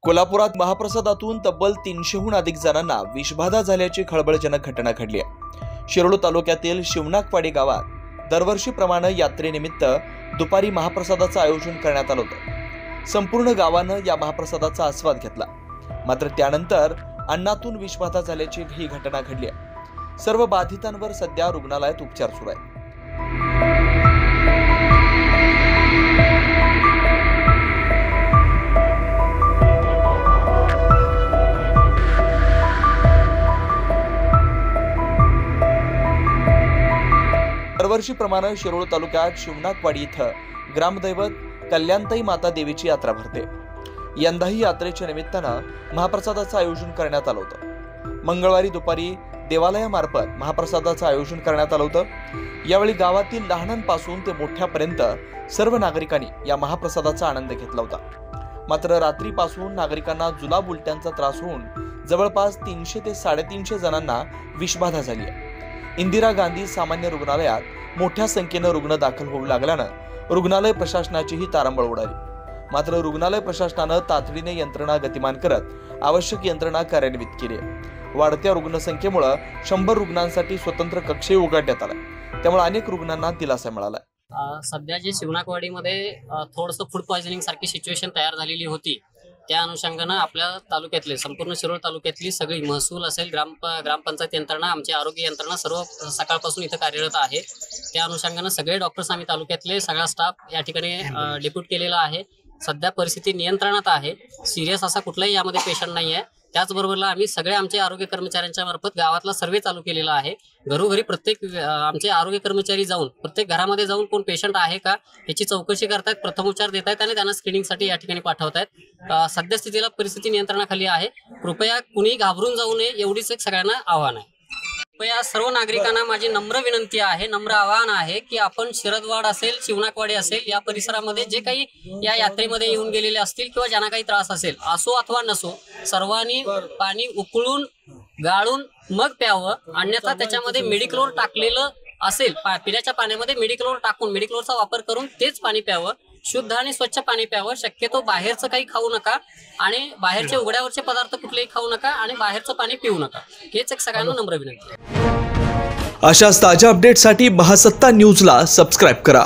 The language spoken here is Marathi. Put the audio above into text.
कोल्हापुरात महाप्रसादातून तब्बल 300हून अधिक जणांना विषबाधा झाल्याची खळबळजनक घटना घडली आहे। शिरोळ तालुक्यातील शिवनाकवाडी गावात दरवर्षीप्रमाणे यात्रेनिमित्त दुपारी महाप्रसादाचं आयोजन करण्यात आलं होतं। संपूर्ण गावानं या महाप्रसादाचा आस्वाद घेतला, मात्र त्यानंतर अन्नातून विषबाधा झाल्याची ही घटना घडली आहे। सर्व बाधितांवर सध्या रुग्णालयात उपचार सुरू आहेत। दरवर्षीप्रमाणे शिरोळ तालुक्यात शिवनाकवाडी इथं ग्रामदैवत कल्याणताई माता देवीची यात्रा भरते। यंदाही यात्रेच्या निमित्तानं महाप्रसादाचं आयोजन करण्यात आलं होतं। मंगळवारी दुपारी देवालयामार्फत महाप्रसादाचं आयोजन करण्यात आलं होतं। यावेळी गावातील लहानांपासून ते मोठ्यापर्यंत सर्व नागरिकांनी या महाप्रसादाचा आनंद घेतला होता। मात्र रात्रीपासून नागरिकांना जुलाब उलट्यांचा त्रास होऊन जवळपास 300 ते 350 जणांना विषबाधा झाली आहे। इंदिरा गांधी सामान्य रुग्णालयात मोठ्या संख्येनं रुग्ण दाखल होऊ लागल्यानं रुग्णालय प्रशासनाचीही तारांबळ उडाली। मात्र रुग्णालय प्रशासनानं तातडीने यंत्रणा गतिमान करत आवश्यक यंत्रणा कार्यान्वित केली आहे। वाढत्या रुग्णसंख्येमुळे 100 रुग्णांसाठी स्वतंत्र कक्षही उघडण्यात आला, त्यामुळे अनेक रुग्णांना दिलासा मिळाला। सध्या जे शिवनाकवाडीमध्ये थोडंसं फूड पॉइझनिंग सारखी सिच्युएशन तयार झालेली होती, त्या अनुषंगानं आपल्या तालुक्यातले संपूर्ण शिरोळ तालुक्यातली सगळी महसूल असेल, ग्रामपंचायत यंत्रणा, आमची आरोग्य यंत्रणा सर्व सकाळपासून इथं कार्यरत आहे। त्या अनुषंगानं सगळे डॉक्टर्स आम्ही तालुक्यातले सगळा स्टाफ या ठिकाणी डेप्यूट केलेला आहे। सध्या परिस्थिती नियंत्रणात आहे, सिरियस असा कुठलाही यामध्ये पेशंट नाही आहे। त्याचबरोबरला आम्ही सगळे आमचे आरोग्य कर्मचाऱ्यांच्या मार्फत गावातला सर्वे चालू केलेला आहे। घरोघरी प्रत्येक आमचे आरोग्य कर्मचारी जाऊन प्रत्येक घरामध्ये जाऊन कोण पेशंट आहे का याची चौकशी करतायत, प्रथमोपचार देत आहेत आणि त्यांना स्क्रीनिंगसाठी या ठिकाणी पाठवत आहेत। सद्यस्थितीला परिस्थिती नियंत्रणाखाली आहे। कृपया कुणी घाबरून जाऊ नये एवढीच एक सगळ्यांना आव्हान आहे। कृपया सर्व नागरिकांना माझी नम्र विनंती आहे, नम्र आवाहन आहे की आपण शिरदवाड असेल, शिवनाकवाडी असेल या परिसरामध्ये जे काही या यात्रेमध्ये येऊन गेलेले असतील किंवा ज्यांना काही त्रास असेल, असो अथवा नसो, सर्वांनी पाणी उकळून गाळून मग प्यावं। अन्यथा त्याच्यामध्ये मेडिक्लोर टाकलेलं असेल, पिण्याच्या पाण्यामध्ये मेडिक्लोर टाकून मेडिक्लोरचा वापर करून तेच पाणी प्यावं। शुद्ध आणि स्वच्छ पाणी प्यावं। शक्यतो बाहेरचं काही खाऊ नका आणि बाहेरचे उघड्यावरचे पदार्थ कुठलेही खाऊ नका आणि बाहेरचं पाणी पिऊ नका। हेच एक सगळ्यांना नम्र विनंती आहे। अशाच ताज्या अपडेटसाठी महासत्ता न्यूजला सबस्क्राइब करा।